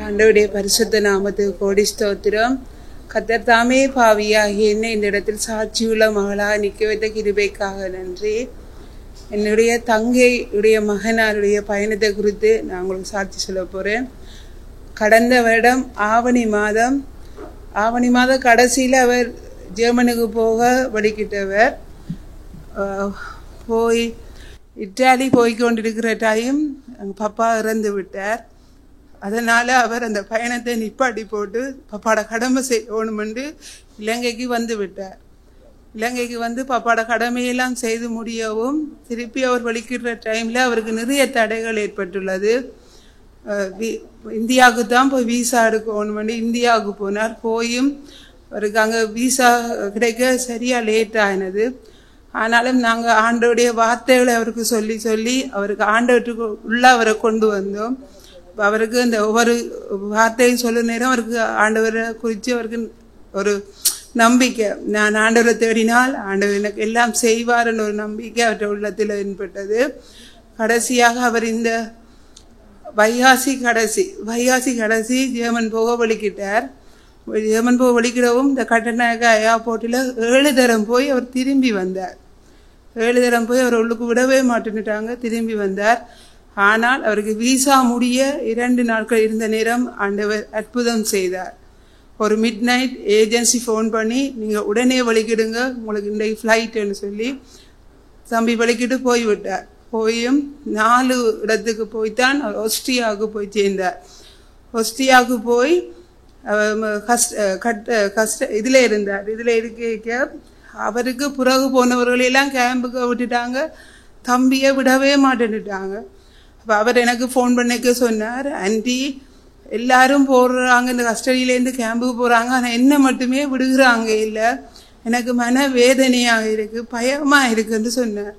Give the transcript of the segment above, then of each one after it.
ஆண்டவருடைய பரிசுத்த நாமத்துக்கு கோடி ஸ்தோத்திரம். கர்த்தர் தாமே பாவியாகிய என்னை இந்த இடத்தில் சாட்சியுள்ள மகளாக நிற்க வைத்த கிருபைக்காக நன்றி. என்னுடைய தங்கையுடைய மகனாருடைய பயணத்தை குறித்து நான் உங்களுக்கு சாட்சி சொல்ல போகிறேன். கடந்த வருடம் ஆவணி மாத கடைசியில் அவர் ஜெர்மனுக்கு போக வழிகிட்டவர். போய் இட்டாலி போய்கொண்டிருக்கிற டைம் எங்கள் பப்பா இறந்து விட்டார். அதனால் அவர் அந்த பயணத்தை நிப்பாட்டி போட்டு பப்பாட கடமை செய்யணுமென்று இலங்கைக்கு வந்து விட்டார். இலங்கைக்கு வந்து பப்பாட கடமையெல்லாம் செய்து முடியவும் திருப்பி அவர் வலிக்கிற டைமில் அவருக்கு நிறைய தடைகள் ஏற்பட்டுள்ளது. இந்தியாவுக்கு தான் போய் வீசா எடுக்கணுமென்று இந்தியாவுக்கு போனார். போயும் அவருக்கு அங்கே வீசா கிடைக்க சரியாக லேட் ஆகினது. ஆனாலும் நாங்கள் ஆண்டவருடைய வார்த்தைகளை அவருக்கு சொல்லி அவருக்கு ஆண்டவருக்கு உள்ள அவரை கொண்டு வந்தோம். அவருக்கு அந்த ஒவ்வொரு வார்த்தையும் சொல்ல நேரம் அவருக்கு ஆண்டவரை குறித்து அவருக்கு ஒரு நம்பிக்கை, நான் ஆண்டவரை தேடினால் ஆண்டவர் எனக்கு எல்லாம் செய்வார்ன்ற ஒரு நம்பிக்கை அவருடைய உள்ளத்தில் ஏற்பட்டது. கடைசியாக அவர் இந்த வைகாசி கடைசி ஜெர்மன் போக வலிக்கிட்டார். ஜெர்மன் போக வலிக்கிடவும் இந்த கட்டநாயக்க ஏர்போர்ட்டில் 7 தரம் போய் அவர் திரும்பி வந்தார். 7 தரம் போய் அவர் உள்ளுக்கு விடவே மாட்டேன்னுட்டாங்க. திரும்பி வந்தார். ஆனால் அவருக்கு வீசா முடிய 2 நாட்கள் இருந்த நேரம் ஆண்டவர் அற்புதம் செய்தார். ஒரு மிட் நைட் ஏஜென்சி ஃபோன் பண்ணி நீங்கள் உடனே வலிக்கிடுங்க, உங்களுக்கு இன்றைக்கு ஃப்ளைட்டுன்னு சொல்லி தம்பி வலிக்கிட்டு போய்விட்டார். போயும் 4 இடத்துக்கு போய்த்தான் அவர் ஆஸ்திரியாவுக்கு போய் சேர்ந்தார். ஆஸ்திரியாவுக்கு போய் இதில் இருந்தார். இதில் இருக்க அவருக்கு பிறகு போனவர்களெல்லாம் கேம்புக்கு விட்டுட்டாங்க, தம்பியை விடவே மாட்டேன்னுட்டாங்க. அப்போ அவர் எனக்கு ஃபோன் பண்ணிக்க சொன்னார், ஆண்டி எல்லாரும் போடுறாங்க, இந்த கஸ்டடியிலேருந்து கேம்புக்கு போகிறாங்க, ஆனால் என்ன மட்டுமே விடுகிறாங்க இல்லை, எனக்கு மன வேதனையாக இருக்குது, பயமாக இருக்குன்னு சொன்னார்.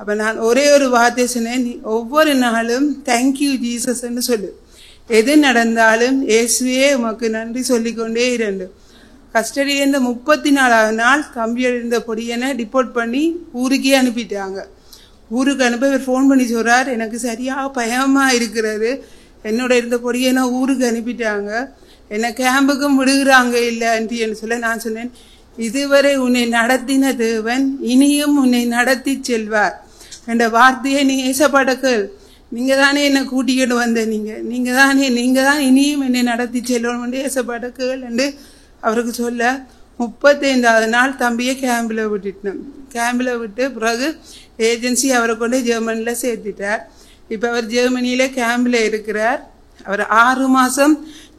அப்போ நான் ஒரே ஒரு வார்த்தை சொன்னேன், நீ ஒவ்வொரு நாளும் தேங்க்யூ ஜீசஸ்ன்னு சொல்லு, எது நடந்தாலும் இயேசுவே உமக்கு நன்றி சொல்லிக்கொண்டே இருந்து. கஸ்டடியிலேருந்து 34வது நாள் தம்பி இருந்த பொடியனை டிப்போர்ட் பண்ணி ஊருக்கே அனுப்பிட்டாங்க. ஊருக்கு அனுப்ப இவர் ஃபோன் பண்ணி சொல்கிறார், எனக்கு சரியாக பயமாக இருக்கிறது, என்னோட இருந்த பொடியனை ஊருக்கு அனுப்பிட்டாங்க, என்னை கேம்புக்கும் விடுகிறாங்க இல்லை ஆண்டின்னு சொல்ல. நான் சொன்னேன், இதுவரை உன்னை நடத்தின தேவன் இனியும் உன்னை நடத்தி செல்வார் என்ற வார்த்தையை நீ ஏசப்படக்கள், நீங்கள் தானே என்னை கூட்டிக்கிட்டு வந்த, நீங்கள் தான் இனியும் என்னை நடத்தி செல்லணும் ஏசப்படக்கள் என்று அவருக்கு சொல்ல 35வது நாள் தம்பியை கேம்பில் விட்டுட்டோம். கேம்பில் விட்டு பிறகு ஏஜென்சி அவரை கொண்டு ஜெர்மனியில் சேர்த்துட்டார். இப்போ அவர் ஜெர்மனியில் கேம்பில் இருக்கிறார். அவர் 6 மாதம்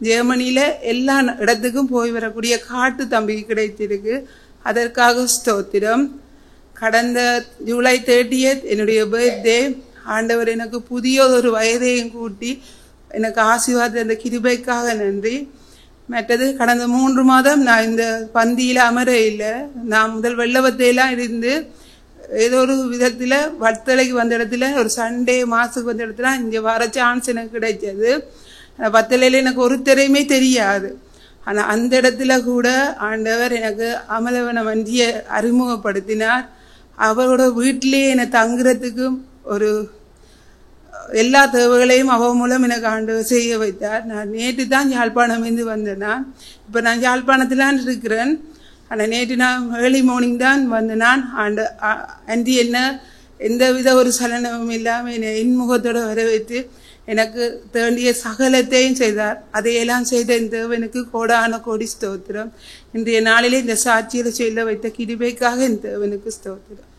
ஜெர்மனியில் எல்லா இடத்துக்கும் போய் வரக்கூடிய காட்டு தம்பிக்கு கிடைத்திருக்கு. அதற்காக ஸ்தோத்திரம். கடந்த ஜூலை 30 என்னுடைய பர்த்டே ஆண்டவர் எனக்கு புதிய ஒரு வயதையும் கூட்டி எனக்கு ஆசீர்வாத அந்த கிருபைக்காக நன்றி. மற்றது கடந்த 3 மாதம் நான் இந்த பந்தியில் அமர இல்லை. நான் முதல் வெள்ளவத்தையெல்லாம் இருந்து ஏதோ ஒரு விதத்தில் வத்தலைக்கு வந்த இடத்துல ஒரு சண்டே மாதத்துக்கு வந்த இடத்துல இங்கே வர சான்ஸ் எனக்கு கிடைச்சது. வத்தலையில் எனக்கு ஒருத்தரையுமே தெரியாது. ஆனால் அந்த இடத்துல கூட ஆண்டவர் எனக்கு அமலவன வண்டியை அறிமுகப்படுத்தினார். அவரோட வீட்டிலேயே என்னை தங்குறதுக்கும் ஒரு எல்லா தேவைகளையும் அவன் மூலம் எனக்கு ஆண்டவர் செய்ய வைத்தார். நான் நேற்று தான் யாழ்ப்பாணம் வந்தேன். இப்போ நான் யாழ்ப்பாணத்திலான் இருக்கிறேன். ஆனால் நேற்று நான் ஏர்லி மார்னிங் தான் வந்தேன். ஆண்டி என்ன எந்தவித ஒரு சலனமும் இல்லாமல் என்னை இன்முகத்தோடு வரவேற்று எனக்கு வேண்டிய சகலத்தையும் செய்தார். அதையெல்லாம் செய்த இந்த தேவனுக்கு கோடான கோடி ஸ்தோத்திரம். இன்றைய நாளிலே இந்த சாட்சியில் சொல்ல வைத்த கிருபைக்காக இந்த தேவனுக்கு ஸ்தோத்திரம்.